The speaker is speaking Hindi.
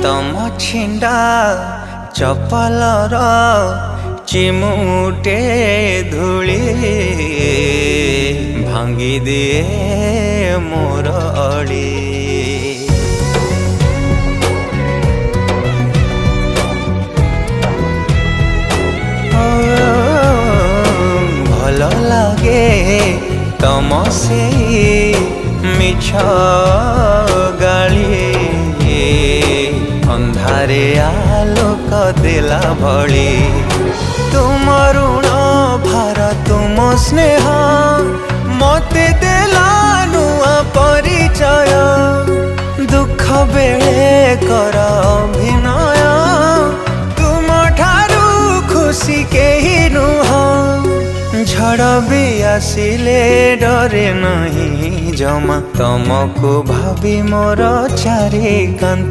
तम छिंडा चपलर चिमुटे धूली भांगी दिए मोर अड़ी। भल लागे तम से मिछ गाली अंधारे आलोक देला भली। तुम ऋण भार तुम स्नेह मते देला नुआ परिचय। दुख बेले कर अभिनय तुम ठारू खुशी केही नुह। झड़ भी आसिले डरे नहीं जमा तुमको भाभी मोर चारिकांत।